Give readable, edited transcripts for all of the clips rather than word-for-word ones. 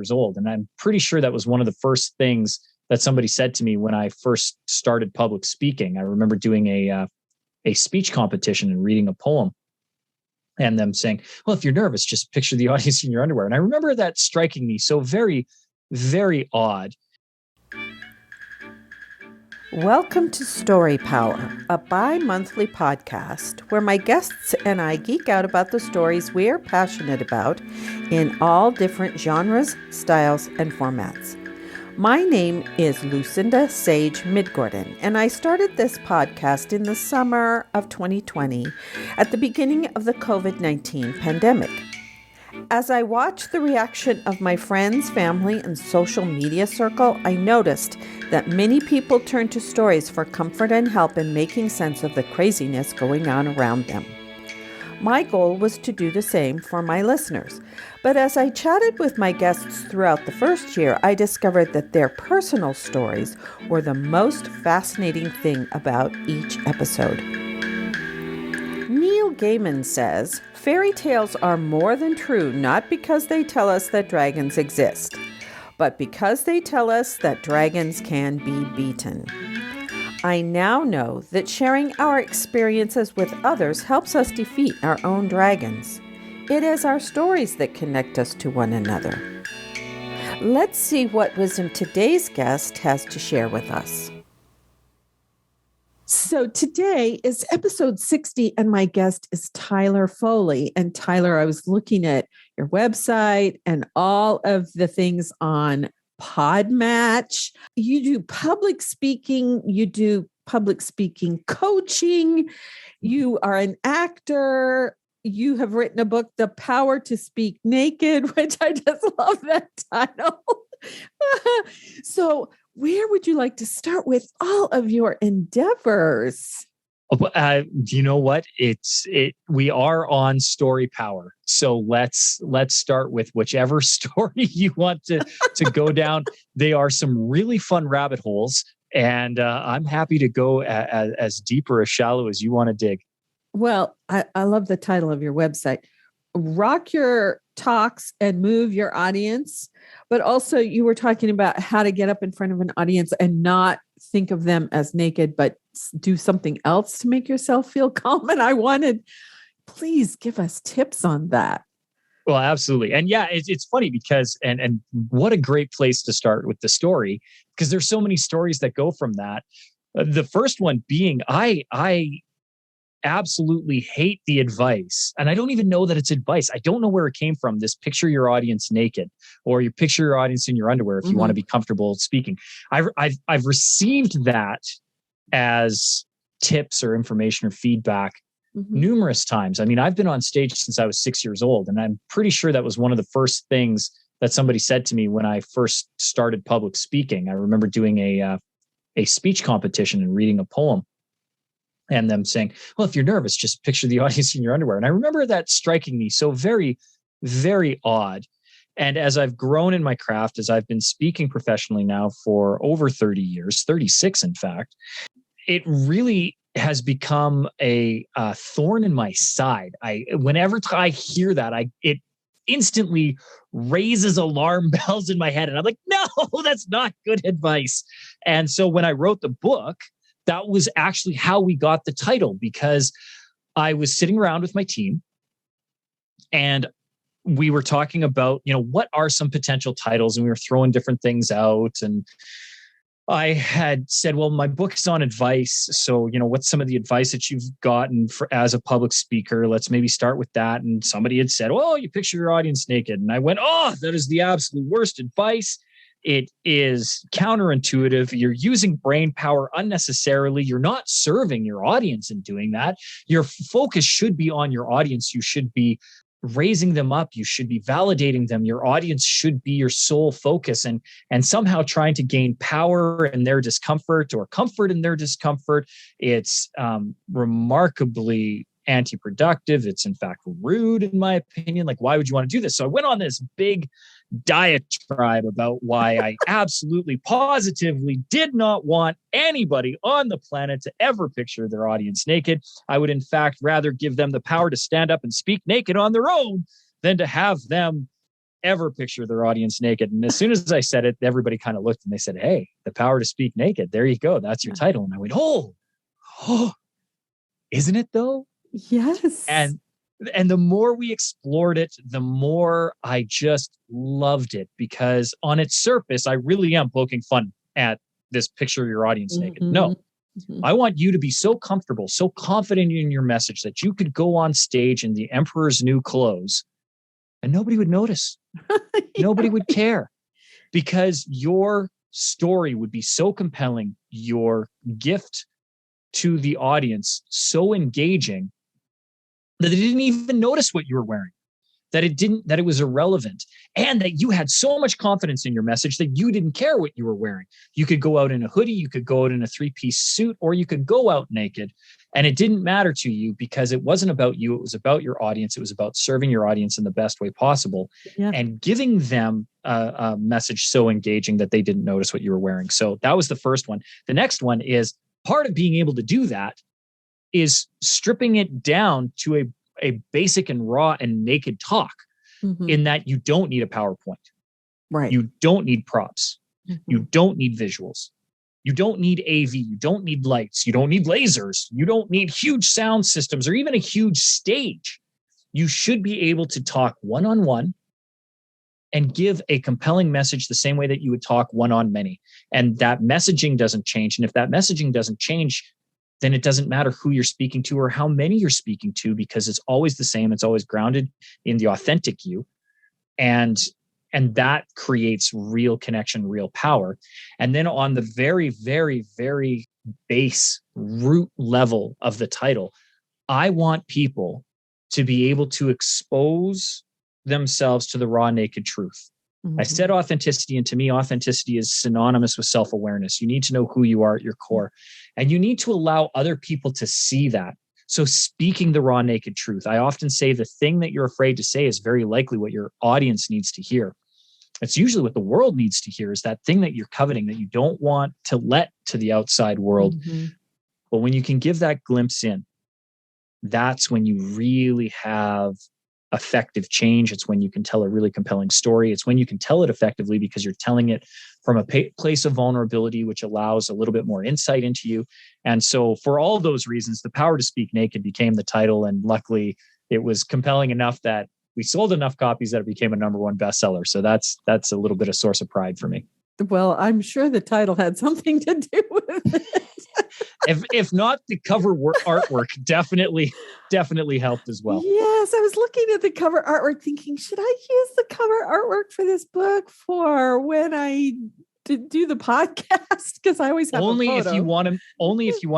years old. And I'm pretty sure that was one of the first things that somebody said to me when I first started public speaking. I remember doing a speech competition and reading a poem and them saying, well, if you're nervous, just picture the audience in your underwear. And I remember that striking me so very, very odd. Welcome to Story Power, a bi-monthly podcast where my guests and I geek out about the stories we are passionate about in all different genres, styles, and formats. My name is Lucinda Sage-Midgorden, and I started this podcast in the summer of 2020 at the beginning of the COVID-19 pandemic. As I watched the reaction of my friends, family, and social media circle, I noticed that many people turned to stories for comfort and help in making sense of the craziness going on around them. My goal was to do the same for my listeners, but as I chatted with my guests throughout the first year, I discovered that their personal stories were the most fascinating thing about each episode. Neil Gaiman says, fairy tales are more than true not because they tell us that dragons exist, but because they tell us that dragons can be beaten. I now know that sharing our experiences with others helps us defeat our own dragons. It is our stories that connect us to one another. Let's see what wisdom today's guest has to share with us. So today is episode 60, and my guest is Tyler Foley. And Tyler, I was looking at your website and all of the things on Podmatch. You do public speaking, coaching, you are an actor, you have written a book, The Power to Speak Naked, which I just love that title. So where would you like to start with all of your endeavors? You know what? We are on Story Power. So let's start with whichever story you want to go down. They are some really fun rabbit holes, and I'm happy to go as deep or as shallow as you want to dig. Well, I love the title of your website. Rock your talks and move your audience. But also you were talking about how to get up in front of an audience and not think of them as naked, but do something else to make yourself feel calm. And I wanted, please give us tips on that. Well, absolutely. And yeah, it's funny because, and what a great place to start with the story, because there's so many stories that go from that. The first one being, I absolutely hate the advice. And I don't even know that it's advice. I don't know where it came from. This picture your audience naked, or you picture your audience in your underwear if you want to be comfortable speaking. I've received that as tips or information or feedback numerous times. I mean, I've been on stage since I was 6 years old, and I'm pretty sure that was one of the first things that somebody said to me when I first started public speaking. I remember doing a speech competition and reading a poem. And them saying, well, if you're nervous, just picture the audience in your underwear. And I remember that striking me so very, very odd. And as I've grown in my craft, as I've been speaking professionally now for over 30 years, 36 in fact, it really has become a thorn in my side. Whenever I hear that, it instantly raises alarm bells in my head. And I'm like, no, that's not good advice. And so when I wrote the book, that was actually how we got the title, because I was sitting around with my team and we were talking about, what are some potential titles, and we were throwing different things out. And I had said, well, my book is on advice. So, what's some of the advice that you've gotten as a public speaker? Let's maybe start with that. And somebody had said, well, you picture your audience naked. And I went, oh, that is the absolute worst advice. It is counterintuitive. You're using brain power unnecessarily. You're not serving your audience in doing that. Your focus should be on your audience. You should be raising them up. You should be validating them. Your audience should be your sole focus, and somehow trying to gain power in their discomfort or comfort in their discomfort. It's remarkably anti-productive. It's in fact rude, in my opinion. Like, why would you want to do this? So I went on this big diatribe about why I absolutely positively did not want anybody on the planet to ever picture their audience naked. I would in fact rather give them the power to stand up and speak naked on their own than to have them ever picture their audience naked. And as soon as I said it, everybody kind of looked and they said, hey, the power to speak naked. There you go. That's your title. And I went, oh, isn't it though? Yes. And the more we explored it, the more I just loved it, because on its surface, I really am poking fun at this picture of your audience naked. No, I want you to be so comfortable, so confident in your message that you could go on stage in the emperor's new clothes and nobody would notice. Nobody would care, because your story would be so compelling, your gift to the audience so engaging, that they didn't even notice what you were wearing, that it was irrelevant, and that you had so much confidence in your message that you didn't care what you were wearing. You could go out in a hoodie, you could go out in a 3-piece suit, or you could go out naked, and it didn't matter to you, because it wasn't about you. It was about your audience. It was about serving your audience in the best way possible, and giving them a message so engaging that they didn't notice what you were wearing. So that was the first one. The next one is, part of being able to do that is stripping it down to a basic and raw and naked talk, in that you don't need a PowerPoint. Right. You don't need props. You don't need visuals. You don't need AV. You don't need lights. You don't need lasers. You don't need huge sound systems or even a huge stage. You should be able to talk one-on-one and give a compelling message the same way that you would talk one-on-many. And that messaging doesn't change. And if that messaging doesn't change, then it doesn't matter who you're speaking to or how many you're speaking to, because it's always the same. It's always grounded in the authentic you. And that creates real connection, real power. And then on the very, very, very base root level of the title, I want people to be able to expose themselves to the raw, naked truth. I said authenticity, and to me, authenticity is synonymous with self-awareness. You need to know who you are at your core, and you need to allow other people to see that. So speaking the raw, naked truth, I often say the thing that you're afraid to say is very likely what your audience needs to hear. It's usually what the world needs to hear, is that thing that you're coveting that you don't want to let to the outside world. But when you can give that glimpse in, that's when you really have effective change. It's when you can tell a really compelling story. It's when you can tell it effectively because you're telling it from a place of vulnerability, which allows a little bit more insight into you. And so for all of those reasons, The Power to Speak Naked became the title. And luckily it was compelling enough that we sold enough copies that it became a number 1 bestseller. So that's a little bit of source of pride for me. Well, I'm sure the title had something to do with it. If not, the cover artwork definitely helped as well. Yes, I was looking at the cover artwork thinking, should I use the cover artwork for this book for when I do the podcast? Because I always have only if you want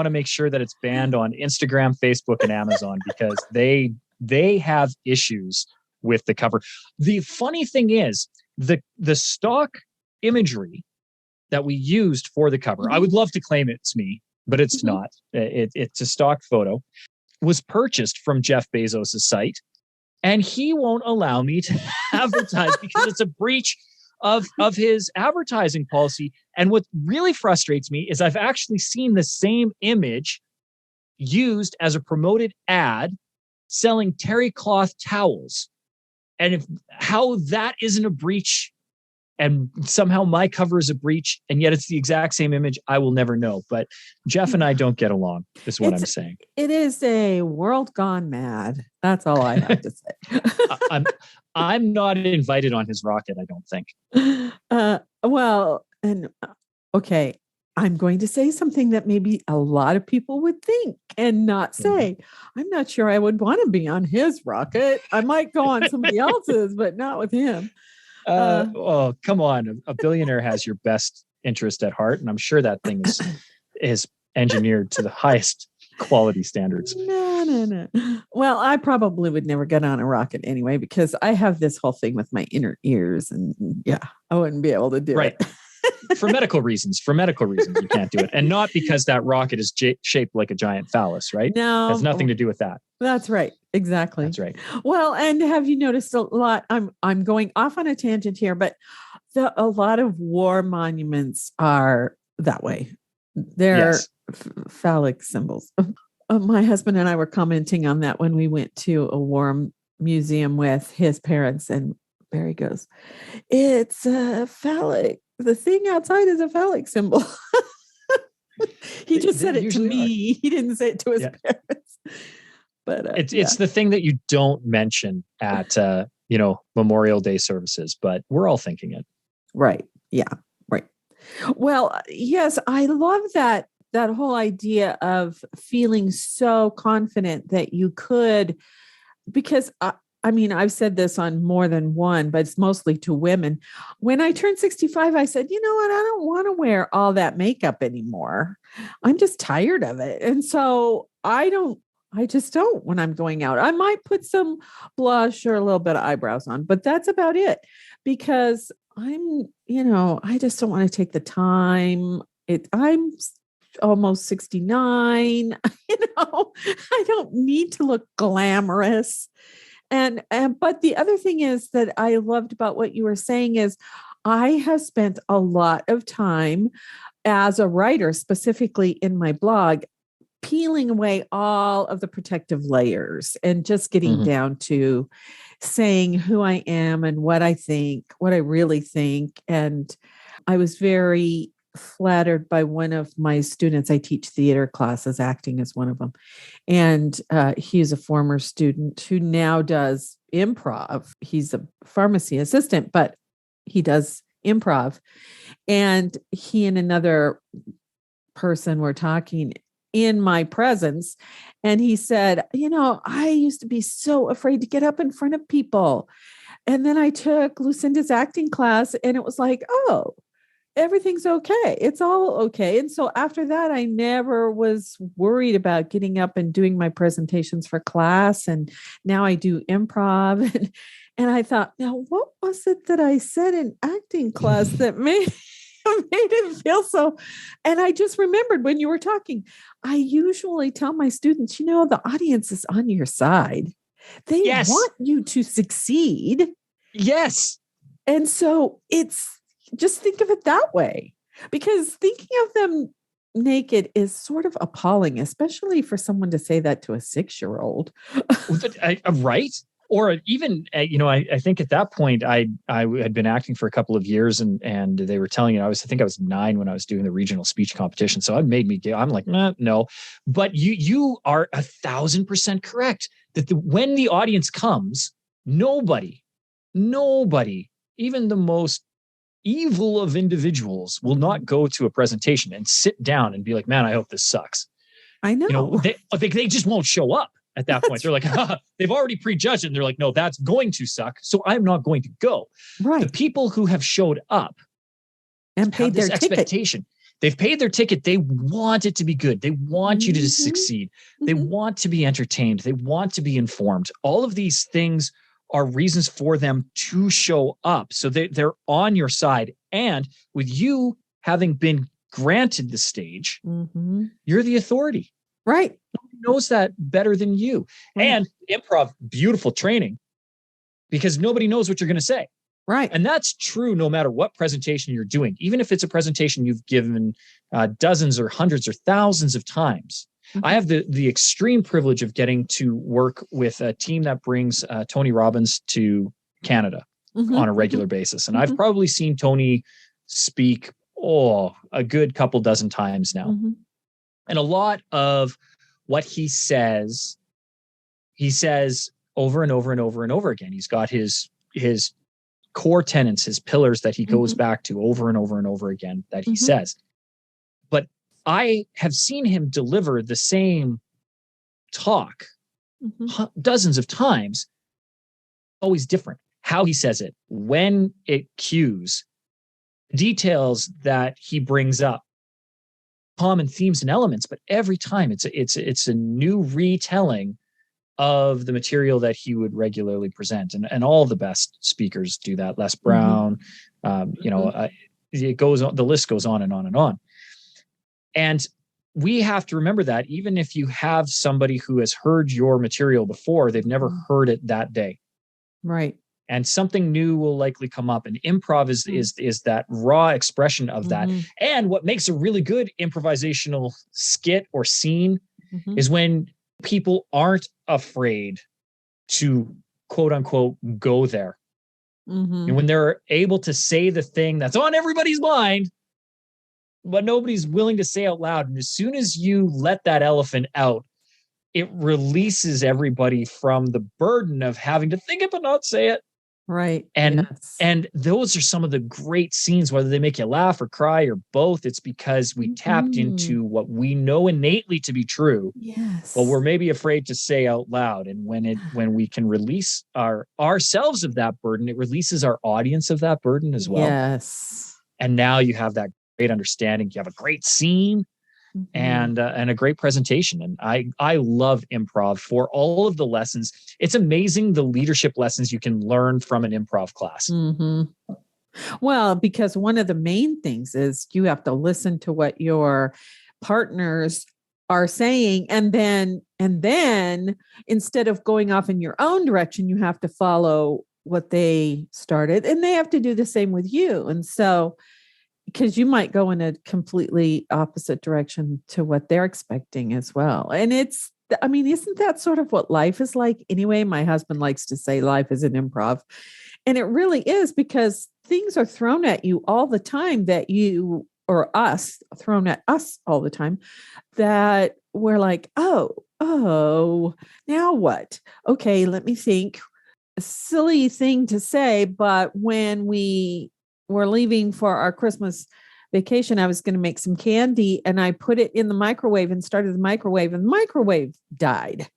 to make sure that it's banned on Instagram, Facebook, and Amazon, because they have issues with the cover. The funny thing is, the stock imagery that we used for the cover, I would love to claim it's me, but it's not. It's a stock photo, was purchased from Jeff Bezos' site, and he won't allow me to advertise because it's a breach of his advertising policy. And what really frustrates me is I've actually seen the same image used as a promoted ad selling terry cloth towels. And how that isn't a breach, and somehow my cover is a breach, and yet it's the exact same image, I will never know. But Jeff and I don't get along, is what I'm saying. It is a world gone mad. That's all I have to say. I'm not invited on his rocket, I don't think. Okay. I'm going to say something that maybe a lot of people would think and not say. I'm not sure I would want to be on his rocket. I might go on somebody else's, but not with him. Oh, come on. A billionaire has your best interest at heart. And I'm sure that thing is engineered to the highest quality standards. No. Well, I probably would never get on a rocket anyway, because I have this whole thing with my inner ears, and I wouldn't be able to do it. For medical reasons, you can't do it. And not because that rocket is shaped like a giant phallus, right? No. It has nothing to do with that. That's right. Exactly. That's right. Well, and have you noticed a lot? I'm going off on a tangent here, but a lot of war monuments are that way. They're phallic symbols. My husband and I were commenting on that when we went to a war museum with his parents, and Barry goes, it's a phallic. The thing outside is a phallic symbol. He just said it to me. He didn't say it to his parents. But it's the thing that you don't mention at Memorial Day services, but we're all thinking it. Right. Yeah. Right. Well, yes, I love that whole idea of feeling so confident that you could, because I've said this on more than one, but it's mostly to women. When I turned 65, I said, you know what? I don't want to wear all that makeup anymore. I'm just tired of it. And so I just don't when I'm going out. I might put some blush or a little bit of eyebrows on, but that's about it, because I just don't want to take the time. I'm almost 69. I don't need to look glamorous. But the other thing is that I loved about what you were saying is I have spent a lot of time as a writer, specifically in my blog, peeling away all of the protective layers and just getting down to saying who I am and what I think, what I really think. And I was very flattered by one of my students. I teach theater classes, acting is one of them. And he's a former student who now does improv. He's a pharmacy assistant, but he does improv. And he and another person were talking in my presence. And he said, I used to be so afraid to get up in front of people. And then I took Lucinda's acting class and it was like, oh, everything's okay. It's all okay. And so after that, I never was worried about getting up and doing my presentations for class. And now I do improv. And I thought, now, what was it that I said in acting class that made it feel so? And I just remembered when you were talking, I usually tell my students, the audience is on your side. They want you to succeed. Yes. And so just think of it that way, because thinking of them naked is sort of appalling, especially for someone to say that to a 6-year-old. Right. Or even, I think at that point I had been acting for a couple of years and they were telling I think I was 9 when I was doing the regional speech competition. So it made me I'm like, no, but you are 1,000% correct that when the audience comes, nobody, even the most evil of individuals will not go to a presentation and sit down and be like, man, I hope this sucks. I know. They just won't show up at that point. They're like, they've already prejudged it. And they're like, no, that's going to suck. So I'm not going to go. Right. The people who have showed up and paid their expectation. They've paid their ticket. They want it to be good. They want you to succeed. They want to be entertained. They want to be informed. All of these things are reasons for them to show up. So they're on your side. And with you having been granted the stage, you're the authority. Right. Nobody knows that better than you. Right. And improv, beautiful training, because nobody knows what you're going to say. Right. And that's true no matter what presentation you're doing. Even if it's a presentation you've given dozens or hundreds or thousands of times. I have the extreme privilege of getting to work with a team that brings Tony Robbins to Canada on a regular basis. And I've probably seen Tony speak, a good couple dozen times now. And a lot of what he says over and over and over and over again. He's got his core tenets, his pillars that he goes back to over and over and over again that he says. But I have seen him deliver the same talk dozens of times, always different. How he says it, when it cues, details that he brings up, common themes and elements, but every time it's a new retelling of the material that he would regularly present. And all the best speakers do that. Les Brown, it goes on, the list goes on and on and on. And we have to remember that even if you have somebody who has heard your material before, they've never heard it that day. Right. And something new will likely come up. And improv is that raw expression of that. And what makes a really good improvisational skit or scene is when people aren't afraid to quote unquote go there. And when they're able to say the thing that's on everybody's mind, but nobody's willing to say out loud. And as soon as you let that elephant out, it releases everybody from the burden of having to think it but not say it. Right. And those are some of the great scenes, whether they make you laugh or cry or both. It's because we tapped into what we know innately to be true. Yes. But we're maybe afraid to say out loud. And when we can release ourselves of that burden, it releases our audience of that burden as well. Yes. And now you have that great understanding. You have a great scene. And a great presentation. And I love improv for all of the lessons. It's amazing the leadership lessons you can learn from an improv class. Well, because one of the main things is you have to listen to what your partners are saying. And then instead of going off in your own direction, you have to follow what they started, and they have to do the same with you. And so, because you might go in a completely opposite direction to what they're expecting as well. And isn't that sort of what life is like anyway? My husband likes to say life is an improv. And it really is, because things are thrown at you all the time thrown at us all the time, that we're like, oh, now what? Okay, let me think. A silly thing to say, but when we were leaving for our Christmas vacation, I was going to make some candy, and I put it in the microwave and started the microwave, and the microwave died.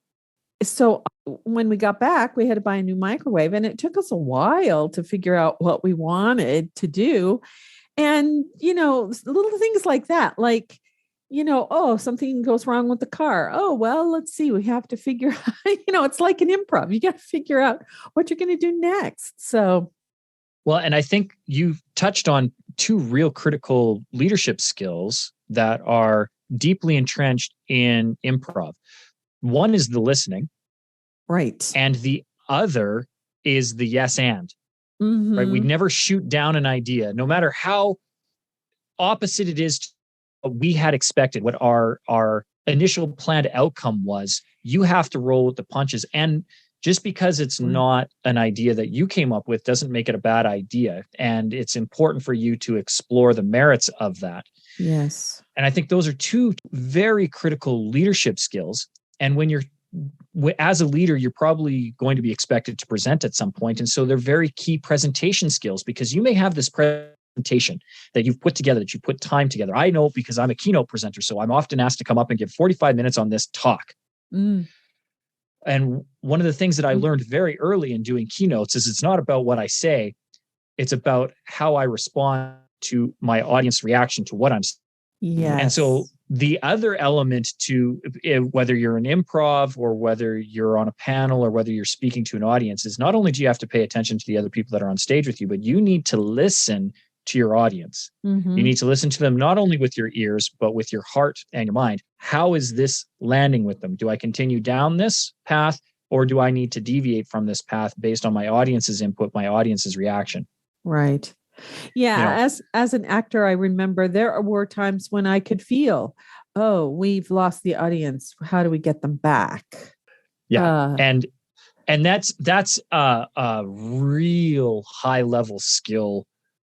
So when we got back, we had to buy a new microwave, and it took us a while to figure out what we wanted to do. And, little things like that, like, something goes wrong with the car. Oh, well, let's see. We have to figure out, it's like an improv. You got to figure out what you're going to do next. So. Well, and I think you touched on two real critical leadership skills that are deeply entrenched in improv. One is the listening. Right. And the other is the yes and. Right. We never shoot down an idea, no matter how opposite it is to what we had expected, what our initial planned outcome was. You have to roll with the punches. And just because it's not an idea that you came up with doesn't make it a bad idea. And it's important for you to explore the merits of that. Yes. And I think those are two very critical leadership skills. And when as a leader, you're probably going to be expected to present at some point. And so they're very key presentation skills, because you may have this presentation that you've put together, that you put time together. I know, because I'm a keynote presenter, so I'm often asked to come up and give 45 minutes on this talk. And one of the things that I learned very early in doing keynotes is it's not about what I say. It's about how I respond to my audience reaction to what I'm saying. Yes. And so the other element to whether you're an improv or whether you're on a panel or whether you're speaking to an audience is not only do you have to pay attention to the other people that are on stage with you, but you need to listen to your audience. You need to listen to them not only with your ears, but with your heart and your mind. How is this landing with them? Do I continue down this path, or do I need to deviate from this path based on my audience's input, my audience's reaction? Right. Yeah. As an actor, I remember there were times when I could feel, oh, we've lost the audience. How do we get them back? Yeah. And that's a real high level skill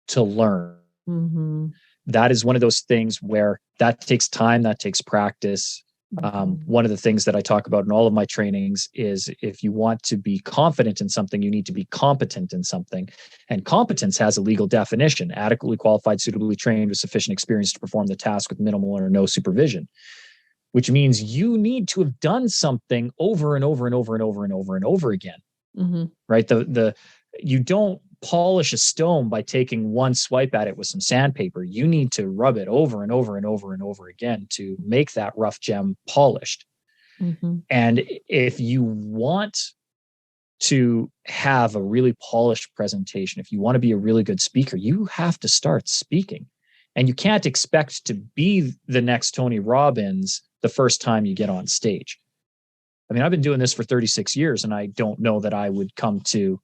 to learn. That is one of those things where that takes time, that takes practice. One of the things that I talk about in all of my trainings is if you want to be confident in something, you need to be competent in something. And competence has a legal definition: adequately qualified, suitably trained, with sufficient experience to perform the task with minimal or no supervision, which means you need to have done something over and over and over and over and over and over again. Right? You don't polish a stone by taking one swipe at it with some sandpaper. You need to rub it over and over and over and over again to make that rough gem polished. And if you want to have a really polished presentation, if you want to be a really good speaker, you have to start speaking. And you can't expect to be the next Tony Robbins the first time you get on stage. I mean, I've been doing this for 36 years, and I don't know that I would come to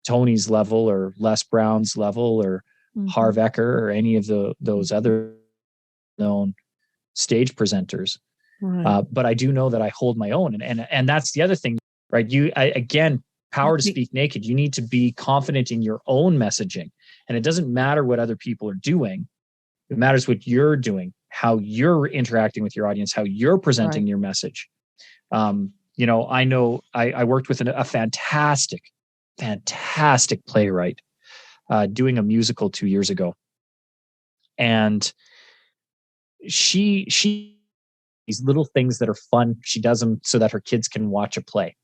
Tony's level or Les Brown's level or Harv Eker or any of those other known stage presenters. But I do know that I hold my own. And that's the other thing, right? Again, power to speak naked. You need to be confident in your own messaging. And it doesn't matter what other people are doing. It matters what you're doing, how you're interacting with your audience, how you're presenting your message. You know I worked with a fantastic playwright doing a musical 2 years ago. And she these little things that are fun, she does them so that her kids can watch a play.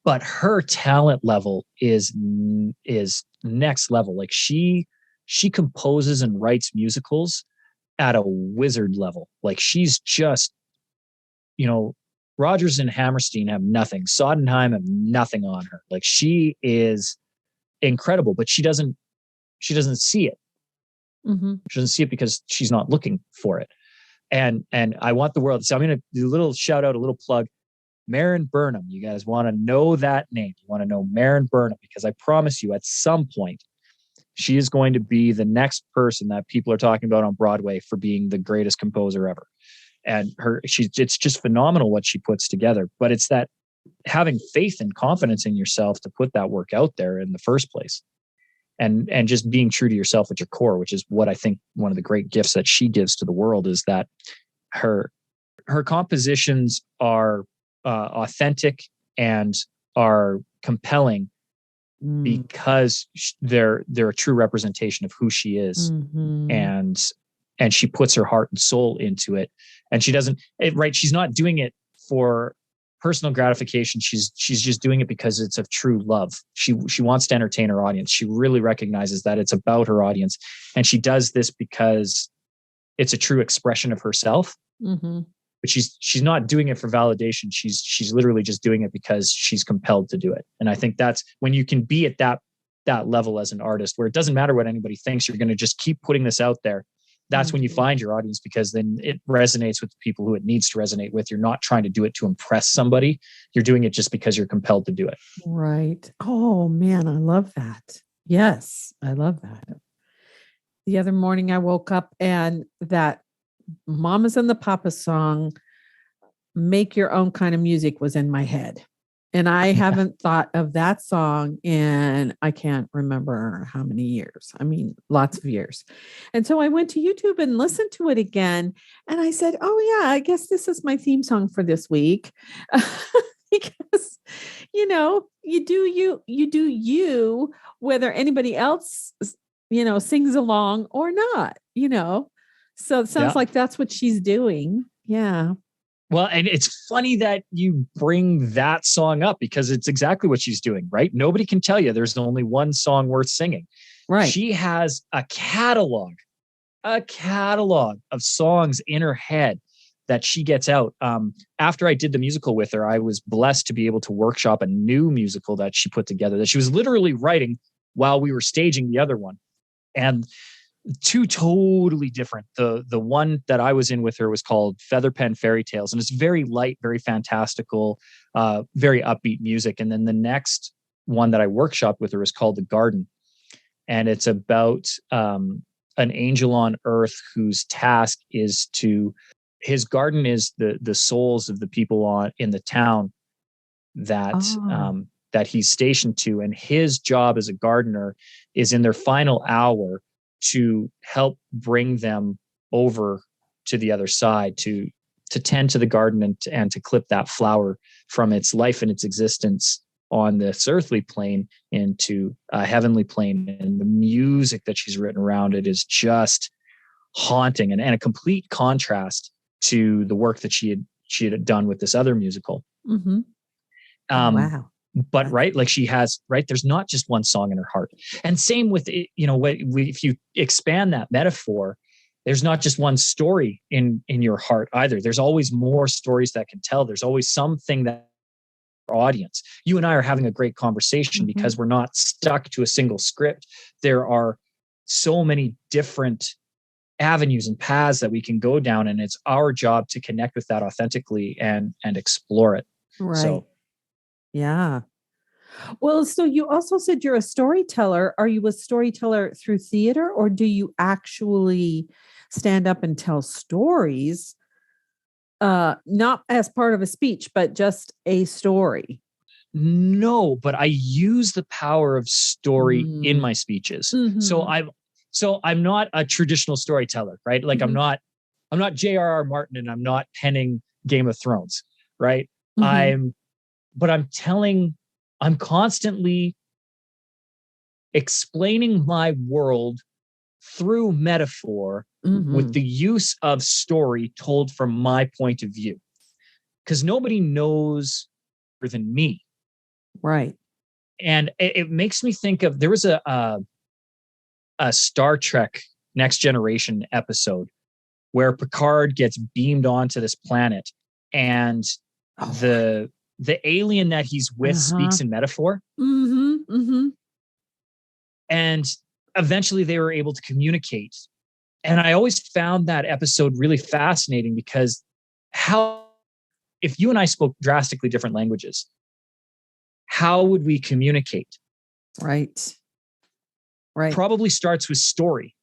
But her talent level is next level. Like she composes and writes musicals at a wizard level. Like she's just, you know, Rodgers and Hammerstein have nothing. Sondheim have nothing on her. Like she is incredible, but she doesn't see it. Mm-hmm. She doesn't see it because she's not looking for it. And I want the world. So I'm going to do a little shout out, a little plug. Marin Burnham. You guys want to know that name. You want to know Marin Burnham, because I promise you at some point she is going to be the next person that people are talking about on Broadway for being the greatest composer ever. And it's just phenomenal what she puts together. But it's that having faith and confidence in yourself to put that work out there in the first place. And just being true to yourself at your core, which is what I think one of the great gifts that she gives to the world, is that her compositions are authentic and are compelling because they're a true representation of who she is. Mm-hmm. And she puts her heart and soul into it. And she doesn't, right. She's not doing it for personal gratification. She's just doing it because it's of true love. She wants to entertain her audience. She really recognizes that it's about her audience. And she does this because it's a true expression of herself. Mm-hmm. But she's not doing it for validation. She's literally just doing it because she's compelled to do it. And I think that's when you can be at that level as an artist, where it doesn't matter what anybody thinks, you're going to just keep putting this out there. That's when you find your audience, because then it resonates with the people who it needs to resonate with. You're not trying to do it to impress somebody. You're doing it just because you're compelled to do it. Right. Oh man, I love that. Yes, I love that. The other morning I woke up and that Mamas and the Papas song, Make Your Own Kind of Music, was in my head. And I haven't thought of that song in, I can't remember how many years. I mean, lots of years. And so I went to YouTube and listened to it again. And I said, oh yeah, I guess this is my theme song for this week. Because, you know, you do you, whether anybody else, you know, sings along or not, you know. So it sounds like that's what she's doing. Yeah. Well, and it's funny that you bring that song up, because it's exactly what she's doing, right? Nobody can tell you there's only one song worth singing. Right. She has a catalog of songs in her head that she gets out. After I did the musical with her, I was blessed to be able to workshop a new musical that she put together that she was literally writing while we were staging the other one. And two totally different. The one that I was in with her was called Featherpen Fairy Tales, and it's very light, very fantastical, very upbeat music. And then the next one that I workshopped with her is called The Garden, and it's about an angel on earth whose task is his garden is the souls of the people in the town that that he's stationed to, and his job as a gardener is in their final hour to help bring them over to the other side, to tend to the garden and to clip that flower from its life and its existence on this earthly plane into a heavenly plane. And the music that she's written around it is just haunting and a complete contrast to the work that she had done with this other musical. Mm-hmm. Wow. But right, like she has, right, there's not just one song in her heart. And same with it, you know, if you expand that metaphor, there's not just one story in your heart either. There's always more stories that can tell. There's always something that audience. You and I are having a great conversation because we're not stuck to a single script. There are so many different avenues and paths that we can go down, and it's our job to connect with that authentically and explore it. Right. So, yeah. Well, so you also said you're a storyteller. Are you a storyteller through theater, or do you actually stand up and tell stories? Not as part of a speech, but just a story. No, but I use the power of story in my speeches. Mm-hmm. So I'm not a traditional storyteller, right? Like Mm-hmm. I'm not J.R.R. Martin, and I'm not penning Game of Thrones, right? Mm-hmm. I'm constantly explaining my world through metaphor with the use of story told from my point of view. Because nobody knows better than me. Right. And it makes me think of, there was a Star Trek Next Generation episode where Picard gets beamed onto this planet, and the alien that he's with speaks in metaphor. Mm-hmm. Mm-hmm. And eventually they were able to communicate. And I always found that episode really fascinating, because if you and I spoke drastically different languages, how would we communicate? Right. Right. Probably starts with story.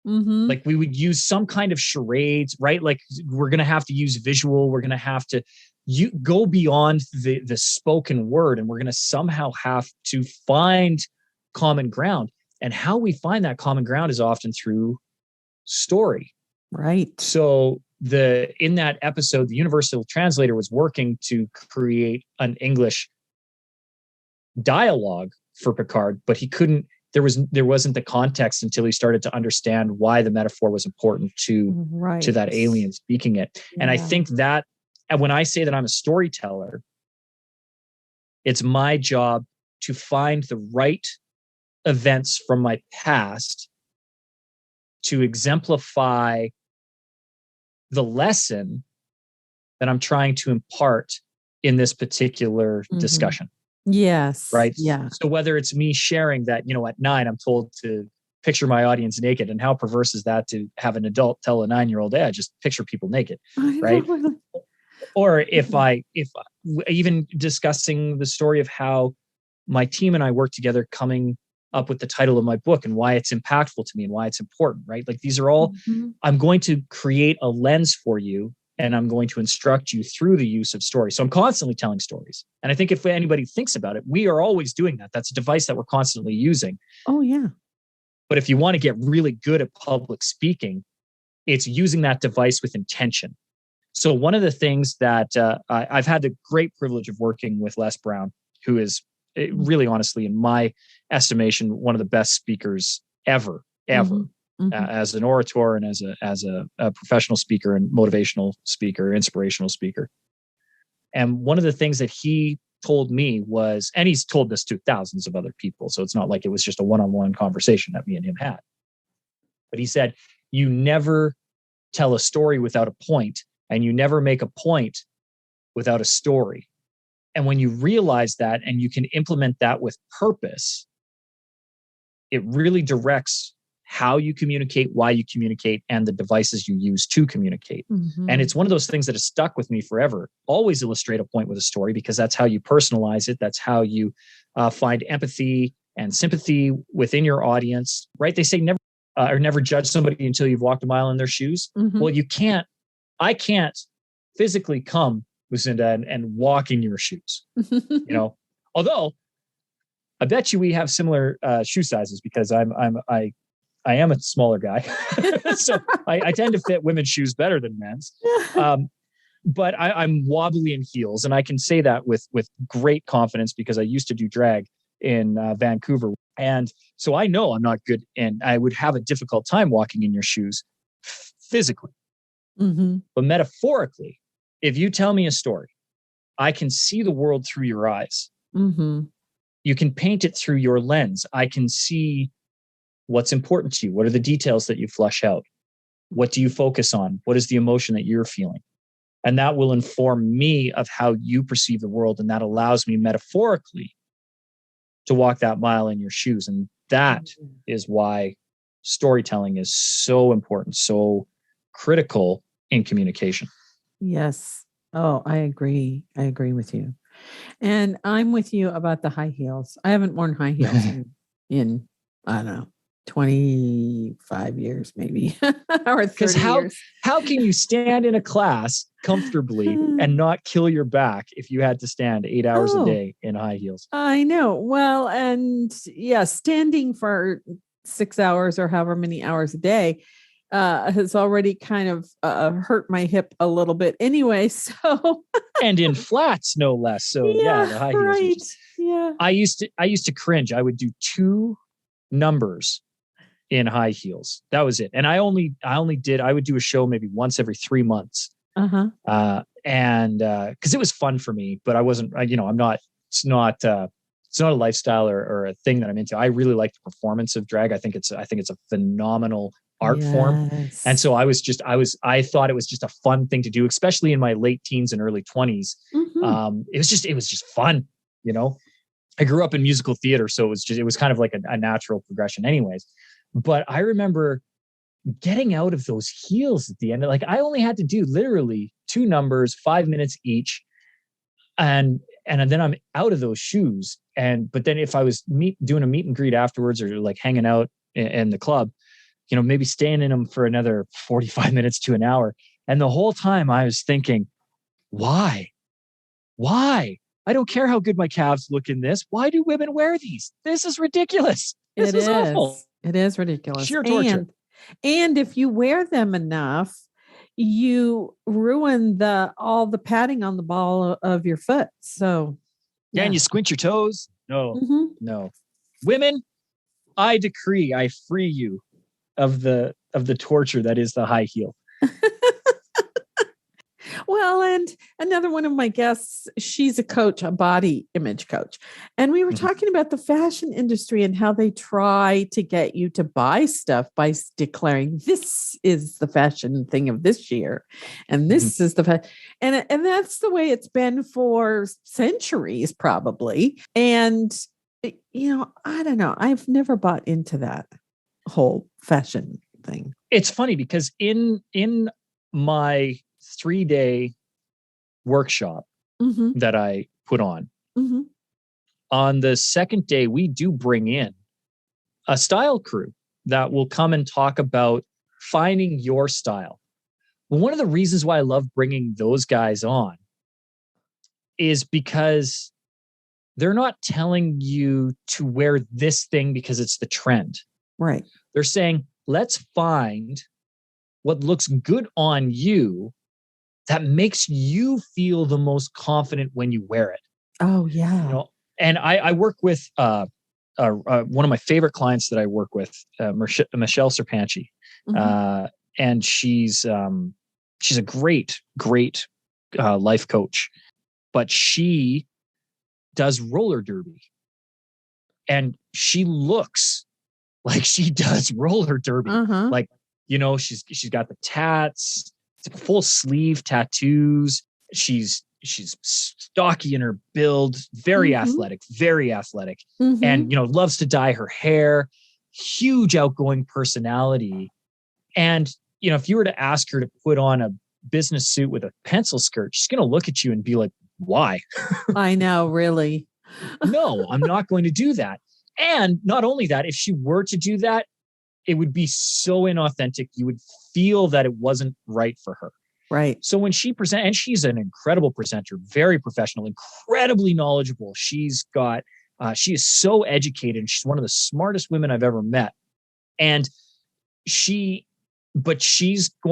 Mm-hmm. Like we would use some kind of charades, right? Like we're going to have to use visual. We're going to have to go beyond the spoken word, and we're going to somehow have to find common ground. And how we find that common ground is often through story. Right. So in that episode, the universal translator was working to create an English dialogue for Picard, but he couldn't. There wasn't the context until he started to understand why the metaphor was important to that alien speaking it. Yeah. And I think that, and when I say that I'm a storyteller, it's my job to find the right events from my past to exemplify the lesson that I'm trying to impart in this particular discussion. Yes. Right. Yeah. So whether it's me sharing that, at 9, I'm told to picture my audience naked, and how perverse is that to have an adult tell a 9-year-old, I just picture people naked. Right. Or if even discussing the story of how my team and I work together, coming up with the title of my book and why it's impactful to me and why it's important, right? Like these are all, I'm going to create a lens for you, and I'm going to instruct you through the use of story. So I'm constantly telling stories. And I think if anybody thinks about it, we are always doing that. That's a device that we're constantly using. Oh, yeah. But if you want to get really good at public speaking, it's using that device with intention. So one of the things that I've had the great privilege of working with Les Brown, who is really, honestly, in my estimation, one of the best speakers ever. As an orator and as a professional speaker and motivational speaker, inspirational speaker. And one of the things that he told me was, and he's told this to thousands of other people, so it's not like it was just a one-on-one conversation that me and him had. But he said, you never tell a story without a point, and you never make a point without a story. And when you realize that and you can implement that with purpose, it really directs how you communicate, why you communicate, and the devices you use to communicate. And it's one of those things that has stuck with me forever. Always illustrate a point with a story, because that's how you personalize it. That's how you find empathy and sympathy within your audience, right? They say never judge somebody until you've walked a mile in their shoes. Well, I can't physically come, Lucinda, and walk in your shoes, although I bet you we have similar shoe sizes, because I am a smaller guy. So I tend to fit women's shoes better than men's. But I'm wobbly in heels. And I can say that with great confidence, because I used to do drag in Vancouver. And so I know I'm not good, and I would have a difficult time walking in your shoes physically. But metaphorically, if you tell me a story, I can see the world through your eyes. You can paint it through your lens. I can see what's important to you. What are the details that you flush out? What do you focus on? What is the emotion that you're feeling? And that will inform me of how you perceive the world. And that allows me metaphorically to walk that mile in your shoes. And that is why storytelling is so important, so critical in communication. Yes. Oh, I agree. I agree with you. And I'm with you about the high heels. I haven't worn high heels in I don't know, 25 years, maybe, or 30 years. How can you stand in a class comfortably and not kill your back if you had to stand 8 hours a day in high heels? I know. Well, and yeah, standing for 6 hours or however many hours a day has already kind of hurt my hip a little bit anyway. So, and in flats, no less. So yeah, the high heels. Right. Yeah. I used to cringe. I would do 2 numbers in high heels. That was it. And I would do a show maybe once every 3 months. And because it was fun for me, but I wasn't, it's not a lifestyle or a thing that I'm into. I really like the performance of drag. I think it's a phenomenal art form. And so I thought it was just a fun thing to do, especially in my late teens and early 20s. It was just fun. I grew up in musical theater, so it was kind of like a natural progression anyways. But I remember getting out of those heels at the end. Like I only had to do literally 2 numbers, 5 minutes each. And then I'm out of those shoes. But then if I was doing a meet and greet afterwards or like hanging out in the club, maybe staying in them for another 45 minutes to an hour. And the whole time I was thinking, why? I don't care how good my calves look in this. Why do women wear these? This is ridiculous. This is awful. It is ridiculous. Sheer torture. And if you wear them enough, you ruin all the padding on the ball of your foot. So yeah, and you squint your toes. No. Women, I free you of the torture that is the high heel. Well, and another one of my guests, she's a coach, a body image coach. And we were talking about the fashion industry and how they try to get you to buy stuff by declaring this is the fashion thing of this year. And this is and that's the way it's been for centuries, probably. And, I don't know. I've never bought into that whole fashion thing. It's funny because in my 3-day workshop that I put on the second day, we do bring in a style crew that will come and talk about finding your style. Well, one of the reasons why I love bringing those guys on is because they're not telling you to wear this thing because it's the trend. Right. They're saying, let's find what looks good on you that makes you feel the most confident when you wear it. Oh, yeah. And I work with one of my favorite clients that I work with, Michelle Serpanchi. And she's a great life coach, but she does roller derby. And she looks like she does roller derby. Like, she's got the tats, full sleeve tattoos. She's stocky in her build, very athletic, and loves to dye her hair. Huge outgoing personality. And if you were to ask her to put on a business suit with a pencil skirt, she's going to look at you and be like, "Why?" I know, really. No, I'm not going to do that. And not only that, if she were to do that, it would be so inauthentic. You would feel that it wasn't right for her. Right. So when she presents, and she's an incredible presenter, very professional, incredibly knowledgeable. She is so educated. And she's one of the smartest women I've ever met. And she's going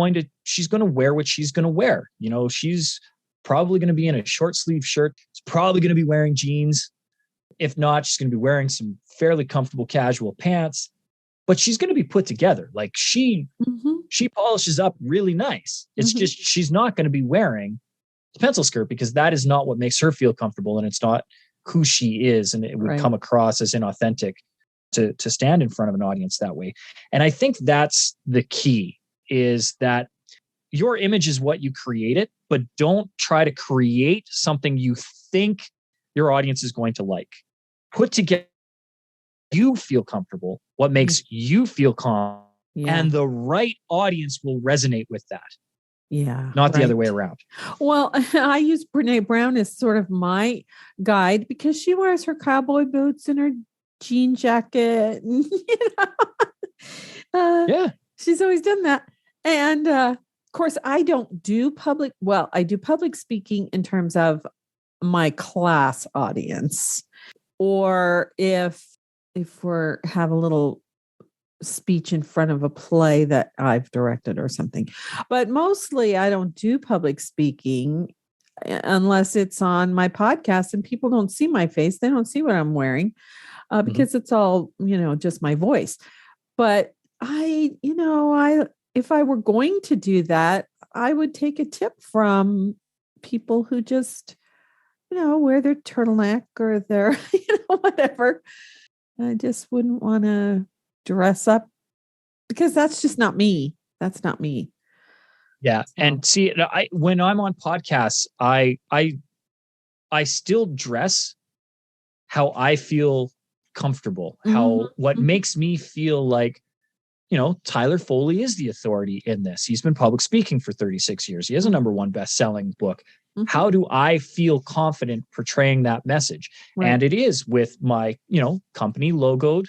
to wear what she's going to wear. She's probably going to be in a short sleeve shirt. She's probably going to be wearing jeans. If not, she's going to be wearing some fairly comfortable casual pants. But she's going to be put together. Like she polishes up really nice. It's just, she's not going to be wearing the pencil skirt because that is not what makes her feel comfortable. And it's not who she is. And it would come across as inauthentic to stand in front of an audience that way. And I think that's the key, is that your image is what you create it, but don't try to create something you think your audience is going to like. Put together you feel comfortable, what makes you feel calm, and the right audience will resonate with that. Yeah. Not the other way around. Well, I use Brene Brown as sort of my guide because she wears her cowboy boots and her jean jacket. And, Yeah. She's always done that. And of course, I don't do public. Well, I do public speaking in terms of my class audience, or if we're have a little speech in front of a play that I've directed or something. But mostly I don't do public speaking unless it's on my podcast and people don't see my face. They don't see what I'm wearing because it's all, just my voice. But if I were going to do that, I would take a tip from people who just, wear their turtleneck or their, whatever. I just wouldn't want to dress up because that's just not me. That's not me. Yeah. So. And see, when I'm on podcasts, I still dress how I feel comfortable, what makes me feel like, Tyler Foley is the authority in this. He's been public speaking for 36 years. He has a #1 best-selling book. How do I feel confident portraying that message? Right. And it is with my, company logoed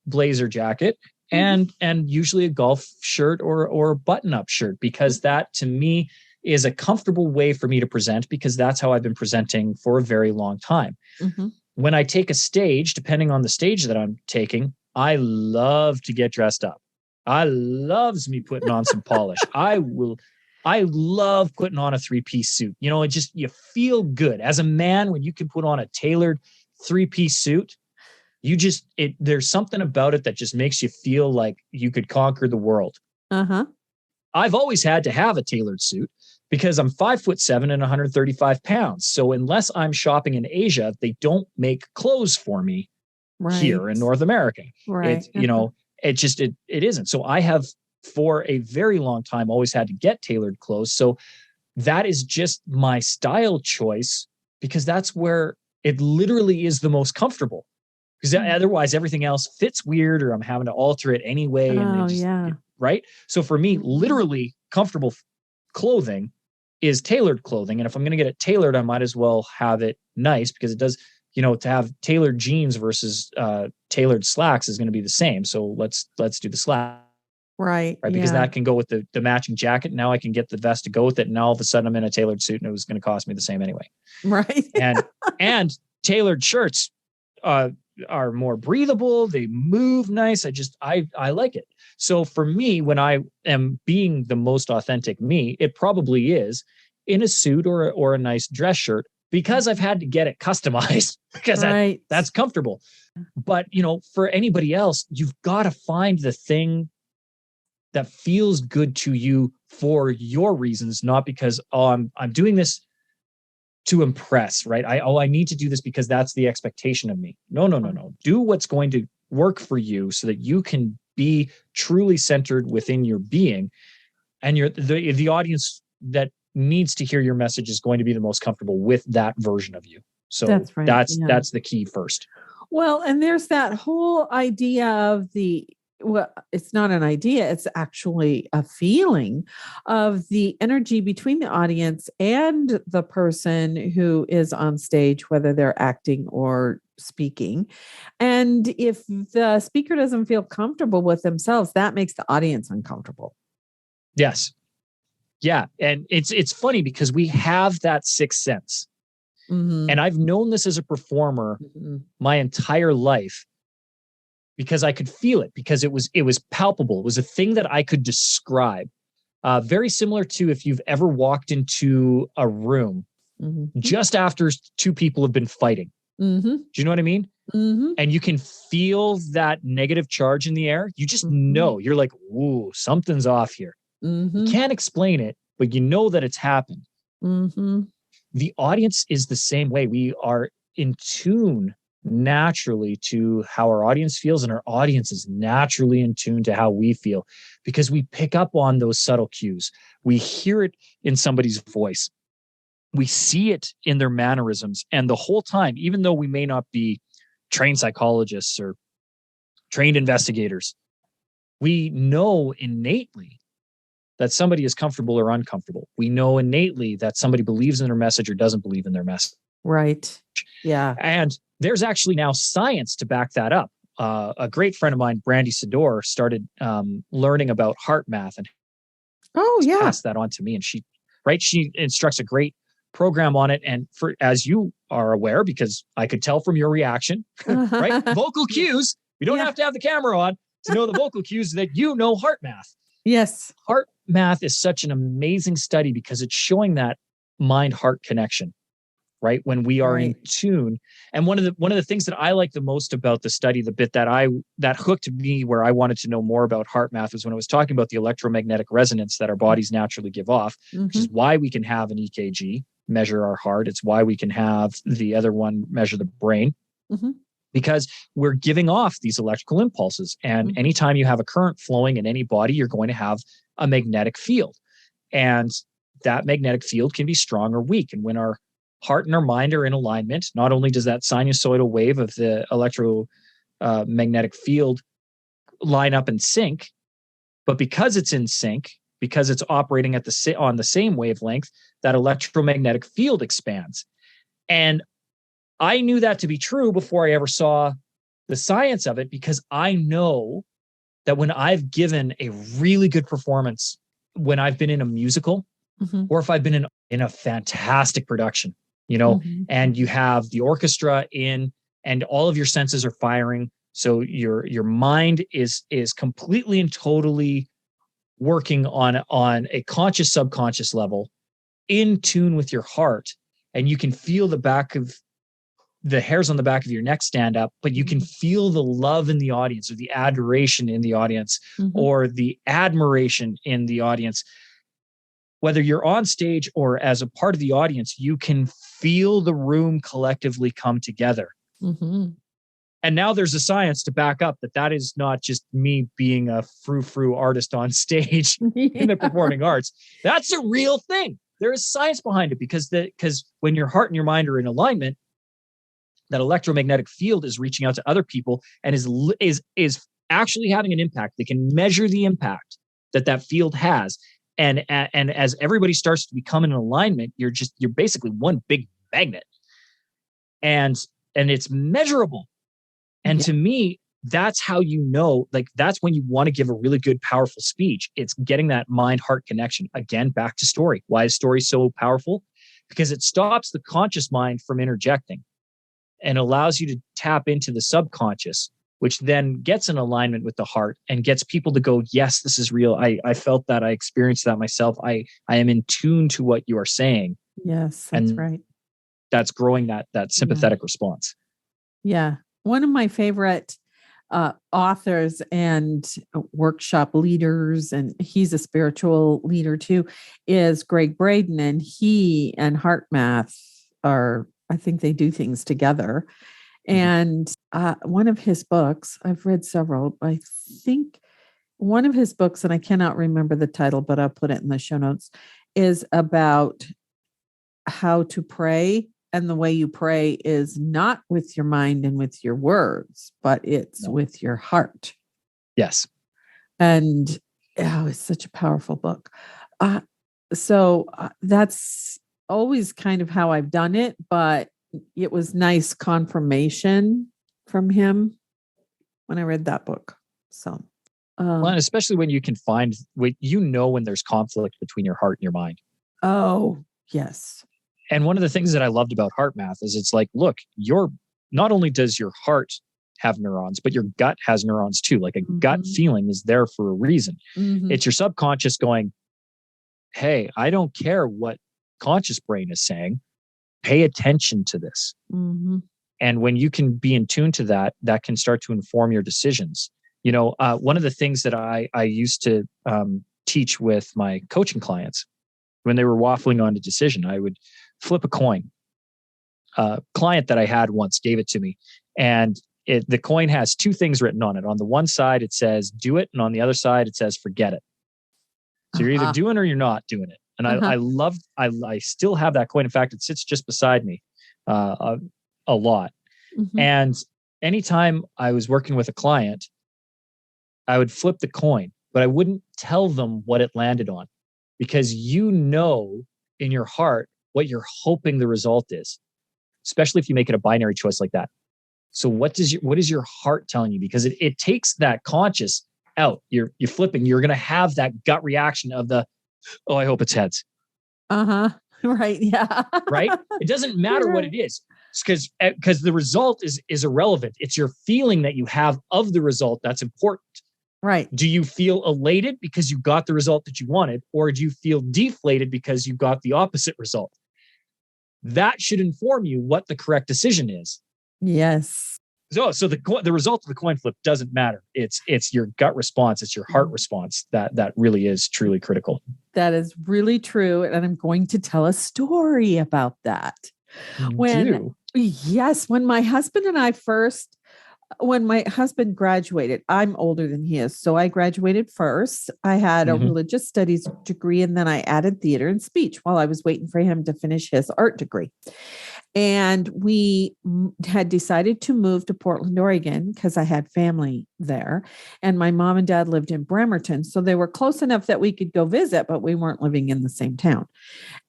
blazer jacket and usually a golf shirt or a button-up shirt, because that to me is a comfortable way for me to present, because that's how I've been presenting for a very long time. When I take a stage, depending on the stage that I'm taking, I love to get dressed up. I loves me putting on some polish. I love putting on a 3-piece suit. You feel good as a man when you can put on a tailored 3-piece suit. There's something about it that just makes you feel like you could conquer the world. I've always had to have a tailored suit because I'm 5'7" and 135 pounds. So unless I'm shopping in Asia, they don't make clothes for me here in North America. Right. It isn't. So I have for a very long time always had to get tailored clothes. So that is just my style choice, because that's where it literally is the most comfortable. Because otherwise everything else fits weird, or I'm having to alter it anyway. Right. So for me, literally comfortable clothing is tailored clothing. And if I'm going to get it tailored, I might as well have it nice, because it does, to have tailored jeans versus tailored slacks is going to be the same. So let's do the slack. Right. Because that can go with the matching jacket. Now I can get the vest to go with it. And now all of a sudden I'm in a tailored suit and it was going to cost me the same anyway. Right. and tailored shirts are more breathable. They move nice. I like it. So for me, when I am being the most authentic me, it probably is in a suit or a nice dress shirt, because I've had to get it customized because that's comfortable. But, for anybody else, you've got to find the thing that feels good to you for your reasons, not because, I'm doing this to impress, right? I need to do this because that's the expectation of me. No. Do what's going to work for you so that you can be truly centered within your being, and the audience that needs to hear your message is going to be the most comfortable with that version of you. So that's right. That's the key first. Well, and there's that whole idea of it's not an idea, it's actually a feeling of the energy between the audience and the person who is on stage, whether they're acting or speaking. And if the speaker doesn't feel comfortable with themselves, that makes the audience uncomfortable. Yes. Yeah. And it's funny because we have that sixth sense. And I've known this as a performer my entire life, because I could feel it, because it was palpable. It was a thing that I could describe. Very similar to if you've ever walked into a room just after two people have been fighting. Do you know what I mean? And you can feel that negative charge in the air. You just know. You're like, ooh, something's off here. You can't explain it, but you know that it's happened. The audience is the same way. We are in tune naturally to how our audience feels, and our audience is naturally in tune to how we feel, because we pick up on those subtle cues. We hear it in somebody's voice. We see it in their mannerisms. And the whole time, even though we may not be trained psychologists or trained investigators, we know innately that somebody is comfortable or uncomfortable. We know innately that somebody believes in their message or doesn't believe in their message. Right. Yeah. And there's actually now science to back that up. a great friend of mine, Brandy Sador, started learning about heart math and passed that on to me. And she instructs a great program on it. And as you are aware, because I could tell from your reaction, right? Vocal cues. You don't have to have the camera on to know the vocal cues that heart math. Yes. Heart math is such an amazing study because it's showing that mind-heart connection, right? When we are in tune. And one of the things that I like the most about the study, the bit that hooked me where I wanted to know more about heart math, was when I was talking about the electromagnetic resonance that our bodies naturally give off, which is why we can have an EKG, measure our heart. It's why we can have the other one, measure the brain. Because we're giving off these electrical impulses. And anytime you have a current flowing in any body, you're going to have a magnetic field. And that magnetic field can be strong or weak. And when our heart and our mind are in alignment, not only does that sinusoidal wave of the electromagnetic field line up and sync, but because it's in sync, because it's operating on the same wavelength, that electromagnetic field expands. And I knew that to be true before I ever saw the science of it, because I know that when I've given a really good performance, when I've been in a musical, or if I've been in a fantastic production, and you have the orchestra in and all of your senses are firing. So your mind is completely and totally working on a conscious, subconscious level, in tune with your heart. And you can feel the hairs on the back of your neck stand up, but you can feel the love in the audience, or the adoration in the audience, or the admiration in the audience. Whether you're on stage or as a part of the audience, you can feel the room collectively come together. And now there's a science to back up that is not just me being a frou-frou artist on stage in the performing arts. That's a real thing. There is science behind it, because when your heart and your mind are in alignment, that electromagnetic field is reaching out to other people and is actually having an impact. They can measure the impact that field has. And as everybody starts to become in alignment, you're basically one big magnet, and it's measurable. And to me, that's how that's when you want to give a really good, powerful speech. It's getting that mind-heart connection. Again, back to story. Why is story so powerful? Because it stops the conscious mind from interjecting and allows you to tap into the subconscious, which then gets in alignment with the heart and gets people to go, yes, this is real. I felt that. I experienced that myself. I am in tune to what you are saying. Yes, that's right. That's growing that sympathetic response. Yeah. One of my favorite authors and workshop leaders, and he's a spiritual leader too, is Greg Braden. And he and Heart Math I think they do things together. And one of his books, I've read several, I think one of his books, and I cannot remember the title, but I'll put it in the show notes, is about how to pray. And the way you pray is not with your mind and with your words, but it's with your heart. Yes. And it's such a powerful book. So that's always kind of how I've done it, but it was nice confirmation from him when I read that book. So, well, and especially when you can find, when there's conflict between your heart and your mind. Oh, yes. And one of the things that I loved about Heart Math is it's like, look, not only does your heart have neurons, but your gut has neurons too. Like a gut feeling is there for a reason. It's your subconscious going, hey, I don't care what conscious brain is saying. Pay attention to this. And when you can be in tune to that can start to inform your decisions. One of the things that I used to teach with my coaching clients when they were waffling on a decision, I would flip a coin. A client that I had once gave it to me, and the coin has two things written on it. On the one side, it says do it. And on the other side, it says forget it. So you're either doing or you're not doing it. And I still have that coin. In fact, it sits just beside me a lot. And anytime I was working with a client, I would flip the coin, but I wouldn't tell them what it landed on, because in your heart what you're hoping the result is, especially if you make it a binary choice like that. So what is your heart telling you? Because it takes that conscious out. You're flipping. You're going to have that gut reaction of the, oh, I hope it's heads. Right. Yeah. Right. It doesn't matter what it is, because the result is irrelevant. It's your feeling that you have of the result that's important. Right. Do you feel elated because you got the result that you wanted, or do you feel deflated because you got the opposite result? That should inform you what the correct decision is. Yes. So the result of the coin flip doesn't matter. It's your gut response. It's your heart response that really is truly critical. That is really true. And I'm going to tell a story about that. When my husband graduated, I'm older than he is. So I graduated first. I had a religious studies degree, and then I added theater and speech while I was waiting for him to finish his art degree. And we had decided to move to Portland, Oregon, because I had family there. And my mom and dad lived in Bremerton. So they were close enough that we could go visit, but we weren't living in the same town.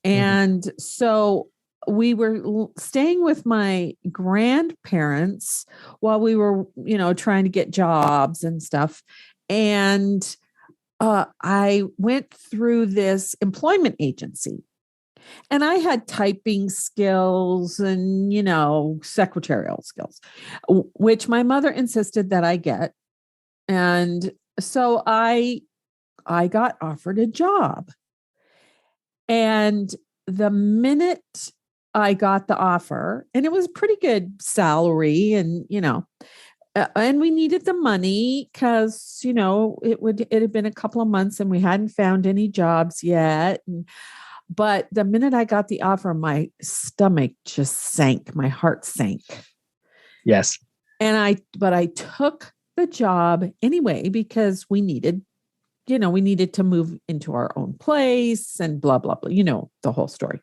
And so we were staying with my grandparents while we were, trying to get jobs and stuff. And I went through this employment agency, and I had typing skills and, secretarial skills, which my mother insisted that I get. And so I got offered a job. And the minute I got the offer, and it was a pretty good salary, and, and we needed the money because, it had been a couple of months and we hadn't found any jobs yet. But the minute I got the offer, my stomach just sank. My heart sank. Yes. And I took the job anyway, because we needed to move into our own place and blah, blah, blah, the whole story.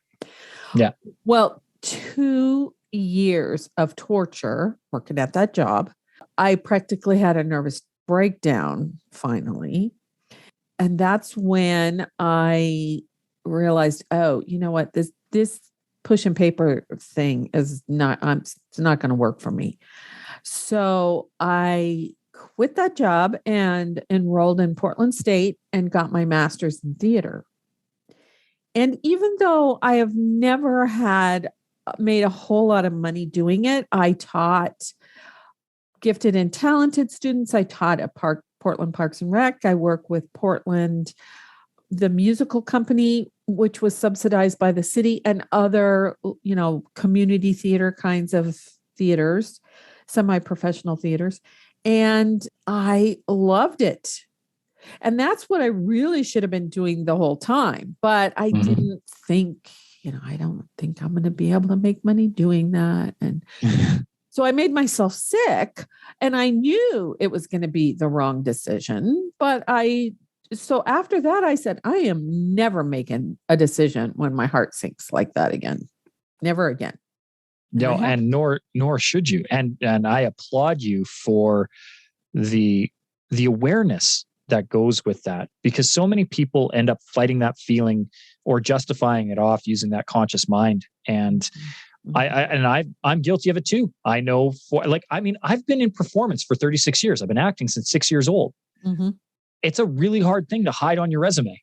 Yeah. Well, 2 years of torture working at that job. I practically had a nervous breakdown finally. And that's when I realized, oh, you know what, this push and paper thing is it's not going to work for me. So I quit that job and enrolled in Portland State and got my master's in theater. And even though I have never made a whole lot of money doing it, I taught gifted and talented students. I taught at Portland Parks and Rec. I work with Portland, the musical company, which was subsidized by the city, and other, community theater kinds of theaters, semi-professional theaters. And I loved it. And that's what I really should have been doing the whole time. But I didn't think, I don't think I'm going to be able to make money doing that. And so I made myself sick, and I knew it was going to be the wrong decision. So after that, I said, I am never making a decision when my heart sinks like that again. Never again. No, and nor should you. And I applaud you for the awareness that goes with that, because so many people end up fighting that feeling or justifying it off using that conscious mind. And I'm guilty of it too. I know I've been in performance for 36 years. I've been acting since 6 years old. It's a really hard thing to hide on your resume.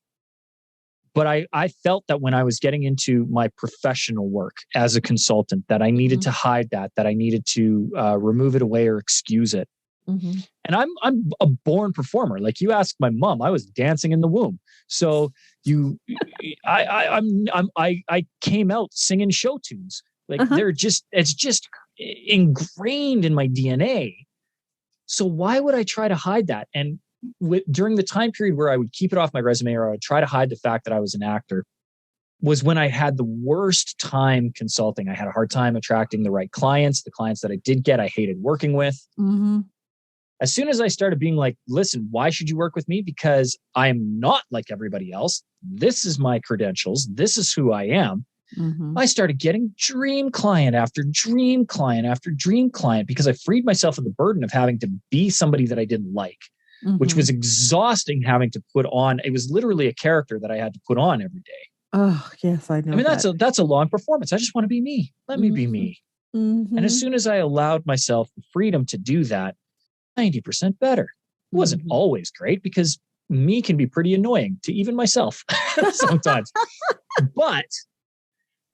But I felt that when I was getting into my professional work as a consultant, that I needed to hide that I needed to remove it away or excuse it. And I'm a born performer. Like, you ask my mom, I was dancing in the womb. So I came out singing show tunes. Like it's just ingrained in my DNA. So why would I try to hide that? And during the time period where I would keep it off my resume, or I would try to hide the fact that I was an actor, was when I had the worst time consulting. I had a hard time attracting the right clients. The clients that I did get, I hated working with. As soon as I started being like, listen, why should you work with me? Because I am not like everybody else. This is my credentials. This is who I am. I started getting dream client after dream client after dream client, because I freed myself of the burden of having to be somebody that I didn't like, which was exhausting, having to put on. It was literally a character that I had to put on every day. Oh, yes, I know. I mean, that's a long performance. I just want to be me. Let me be me. And as soon as I allowed myself the freedom to do that, 90% better. It wasn't always great because me can be pretty annoying to even myself sometimes. But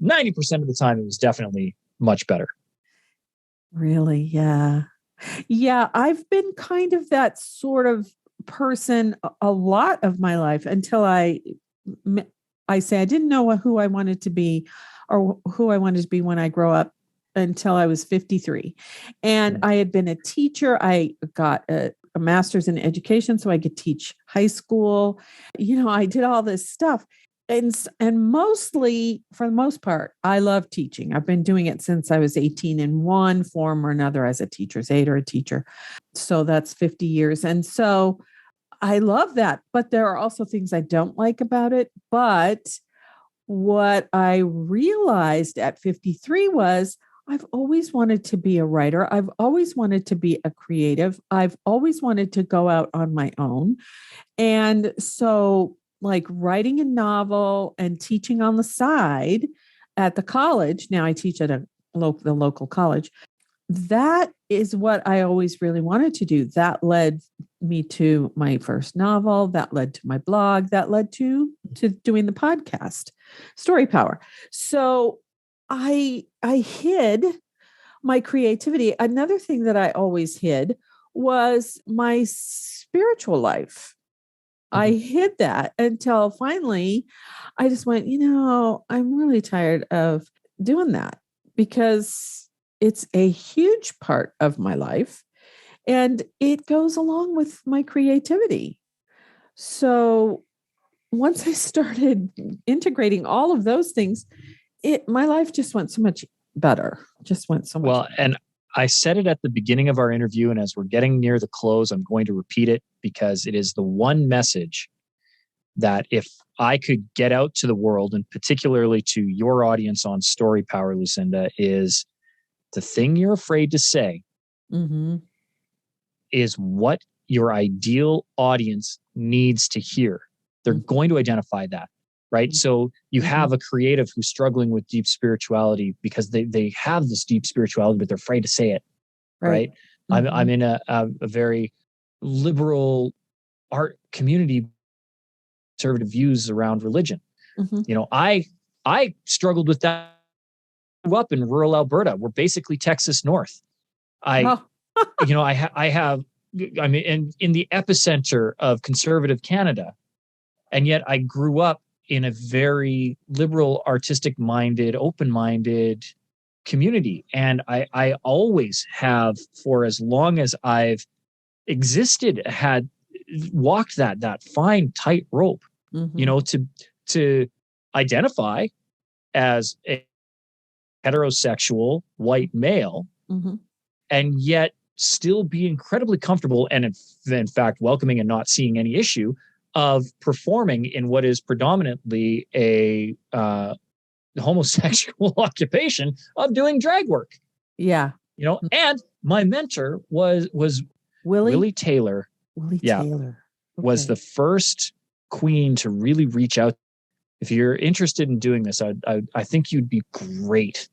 90% of the time, it was definitely much better. Really? Yeah. Yeah. I've been kind of that sort of person a lot of my life until I say I didn't know who I wanted to be or who I wanted to be when I grow up until I was 53. And I had been a teacher. I got a master's in education so I could teach high school. I did all this stuff. And mostly, for the most part, I love teaching. I've been doing it since I was 18 in one form or another as a teacher's aide or a teacher. So that's 50 years. And so I love that. But there are also things I don't like about it. But what I realized at 53 was I've always wanted to be a writer. I've always wanted to be a creative. I've always wanted to go out on my own. And so, like writing a novel and teaching on the side at the college. Now I teach at the local college. That is what I always really wanted to do. That led me to my first novel. That led to my blog. That led to doing the podcast, Story Power. So I hid my creativity. Another thing that I always hid was my spiritual life. I hid that until finally I just went, I'm really tired of doing that because it's a huge part of my life and it goes along with my creativity. So once I started integrating all of those things, my life just went so much better. Well, and I said it at the beginning of our interview, and as we're getting near the close, I'm going to repeat it because it is the one message that if I could get out to the world, and particularly to your audience on Story Power, Lucinda, is the thing you're afraid to say is what your ideal audience needs to hear. They're going to identify that. Right. So you have a creative who's struggling with deep spirituality because they have this deep spirituality, but they're afraid to say it. Right. I'm in a very liberal art community, conservative views around religion. I struggled with that. I grew up in rural Alberta. We're basically Texas North. I'm in the epicenter of conservative Canada. And yet I grew up in a very liberal, artistic-minded, open-minded community. And I always have, for as long as I've existed, had walked that fine, tight rope, to identify as a heterosexual white male, and yet still be incredibly comfortable and in fact welcoming and not seeing any issue of performing in what is predominantly a homosexual occupation of doing drag work. Yeah. And my mentor was Willie Taylor. Taylor. Okay. Was the first queen to really reach out. If you're interested in doing this, I think you'd be great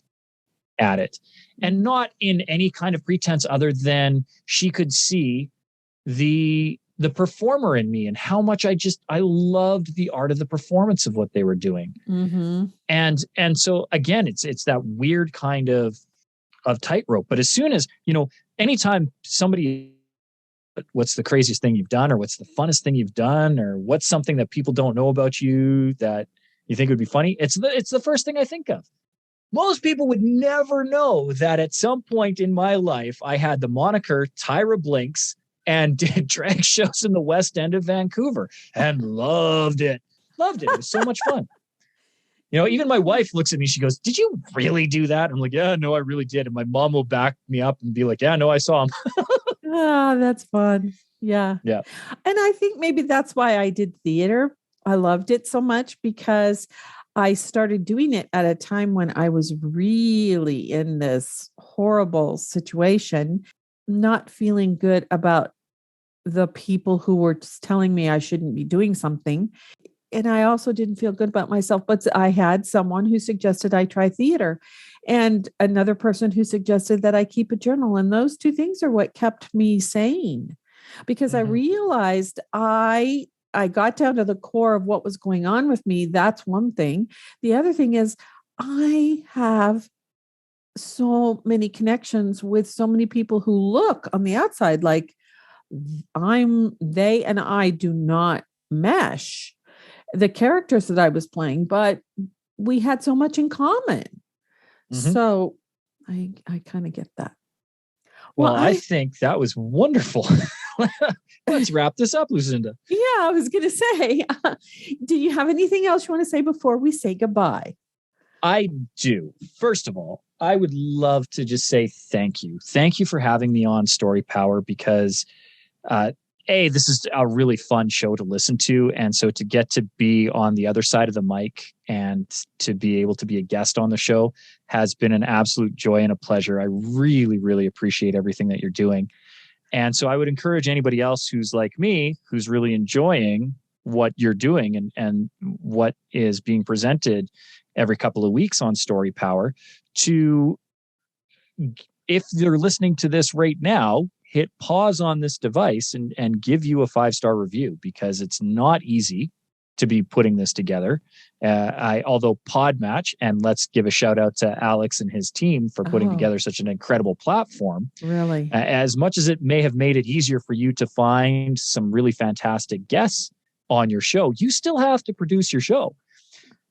at it. And not in any kind of pretense other than she could see the performer in me and how much I loved the art of the performance of what they were doing. And so again, it's that weird kind of tightrope. But as soon as, anytime somebody, what's the craziest thing you've done, or what's the funnest thing you've done, or what's something that people don't know about you that you think would be funny, it's the first thing I think of. Most people would never know that at some point in my life, I had the moniker Tyra Blinks and did drag shows in the West End of Vancouver and loved it. Loved it. It was so much fun. Even my wife looks at me, she goes, "Did you really do that?" I'm like, "Yeah, no, I really did." And my mom will back me up and be like, "Yeah, no, I saw him." That's fun. Yeah. Yeah. And I think maybe that's why I did theater. I loved it so much because I started doing it at a time when I was really in this horrible situation, not feeling good about the people who were telling me I shouldn't be doing something. I also didn't feel good about myself, but I had someone who suggested I try theater and another person who suggested that I keep a journal. And those two things are what kept me sane because I realized I got down to the core of what was going on with me. That's one thing. The other thing is I have so many connections with so many people who look on the outside like they and I do not mesh the characters that I was playing, but we had so much in common. So I kind of get that. Well, I think that was wonderful. Let's wrap this up, Lucinda. Yeah, I was going to say, do you have anything else you want to say before we say goodbye? I do. First of all, I would love to just say thank you. Thank you for having me on Story Power because, this is a really fun show to listen to. And so to get to be on the other side of the mic and to be able to be a guest on the show has been an absolute joy and a pleasure. I really, really appreciate everything that you're doing. And so I would encourage anybody else who's like me, who's really enjoying what you're doing and what is being presented every couple of weeks on Story Power to, if you're listening to this right now, hit pause on this device and give you a 5-star review because it's not easy to be putting this together. Although Podmatch, and let's give a shout out to Alex and his team for putting together such an incredible platform. Really, as much as it may have made it easier for you to find some really fantastic guests on your show, you still have to produce your show.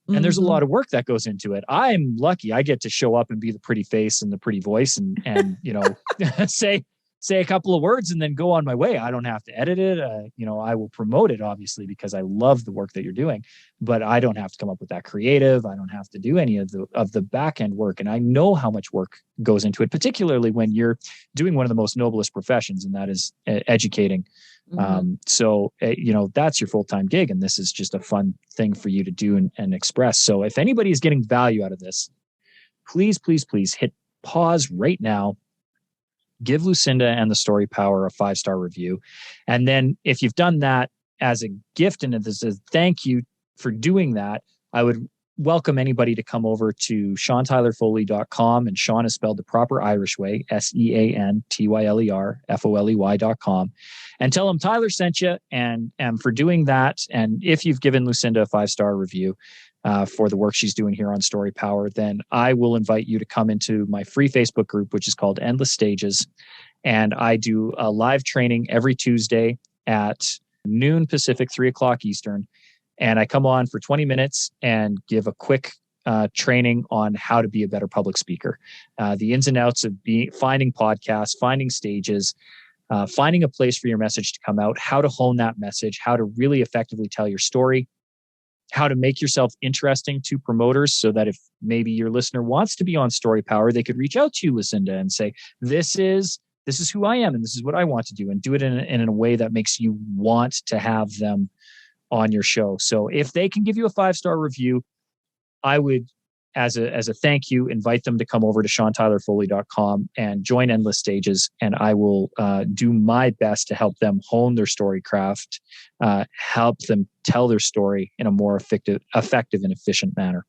And there's a lot of work that goes into it. I'm lucky. I get to show up and be the pretty face and the pretty voice and say a couple of words and then go on my way. I don't have to edit it. I will promote it obviously because I love the work that you're doing, but I don't have to come up with that creative. I don't have to do any of the back end work. And I know how much work goes into it, particularly when you're doing one of the most noblest professions, and that is educating. So that's your full-time gig. And this is just a fun thing for you to do and express. So if anybody is getting value out of this, please, please, please hit pause right now. Give Lucinda and the Story Power a 5-star review. And then if you've done that as a gift and as a thank you for doing that, I would welcome anybody to come over to SeanTylerFoley.com, and Sean is spelled the proper Irish way, SeanTylerFoley.com, and tell them Tyler sent you. And for doing that, and if you've given Lucinda a 5-star review for the work she's doing here on Story Power, then I will invite you to come into my free Facebook group, which is called Endless Stages. And I do a live training every Tuesday at noon Pacific, 3:00 Eastern. And I come on for 20 minutes and give a quick training on how to be a better public speaker. The ins and outs of finding podcasts, finding stages, finding a place for your message to come out, how to hone that message, how to really effectively tell your story, how to make yourself interesting to promoters so that if maybe your listener wants to be on Story Power, they could reach out to you, Lucinda, and say, this is who I am and this is what I want to do, and do it in a way that makes you want to have them on your show. So if they can give you a 5-star review, I would, as a thank you, invite them to come over to SeanTylerFoley.com and join Endless Stages. And I will do my best to help them hone their story craft, help them tell their story in a more effective and efficient manner.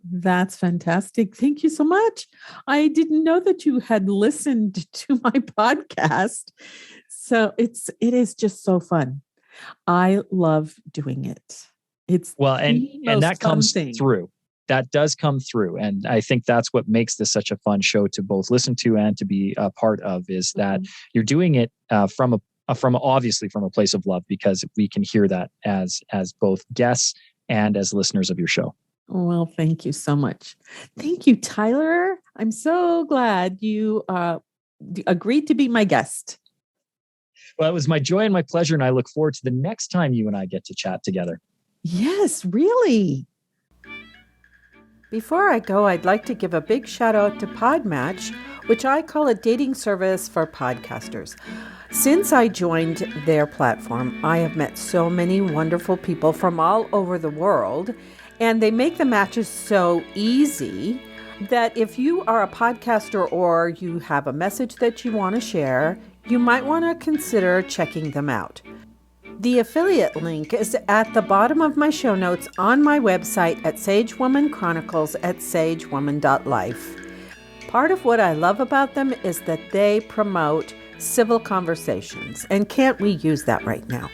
That's fantastic. Thank you so much. I didn't know that you had listened to my podcast. So it is just so fun. I love doing it. It's and that comes through. That does come through. And I think that's what makes this such a fun show to both listen to and to be a part of, is that you're doing it from obviously from a place of love, because we can hear that as both guests and as listeners of your show. Well, thank you so much. Thank you, Tyler. I'm so glad you agreed to be my guest. Well, it was my joy and my pleasure, and I look forward to the next time you and I get to chat together. Yes, really. Before I go, I'd like to give a big shout out to Podmatch, which I call a dating service for podcasters. Since I joined their platform, I have met so many wonderful people from all over the world, and they make the matches so easy that if you are a podcaster or you have a message that you want to share, you might want to consider checking them out. The affiliate link is at the bottom of my show notes on my website at Sage-Woman Chronicles at sagewoman.life. Part of what I love about them is that they promote civil conversations, and can't we use that right now?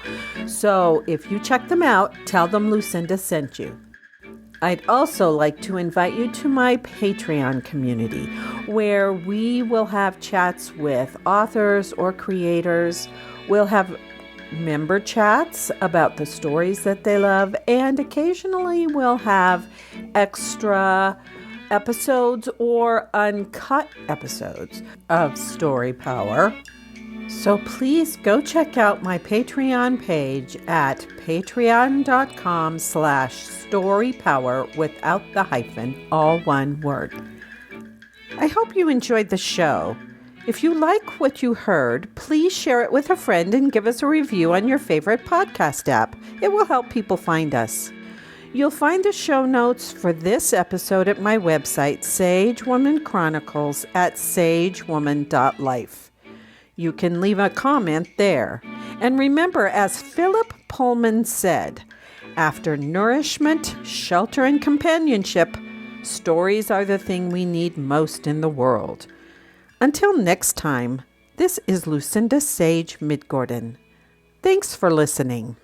So if you check them out, tell them Lucinda sent you. I'd also like to invite you to my Patreon community, where we will have chats with authors or creators. We'll have member chats about the stories that they love, and occasionally we'll have extra episodes or uncut episodes of Story Power. So please go check out my Patreon page at patreon.com/storypower without the hyphen, all one word. I hope you enjoyed the show. If you like what you heard, please share it with a friend and give us a review on your favorite podcast app. It will help people find us. You'll find the show notes for this episode at my website, Sage-Woman Chronicles at sagewoman.life. You can leave a comment there. And remember, as Philip Pullman said, after nourishment, shelter, and companionship, stories are the thing we need most in the world. Until next time, this is Lucinda Sage-Midgorden. Thanks for listening.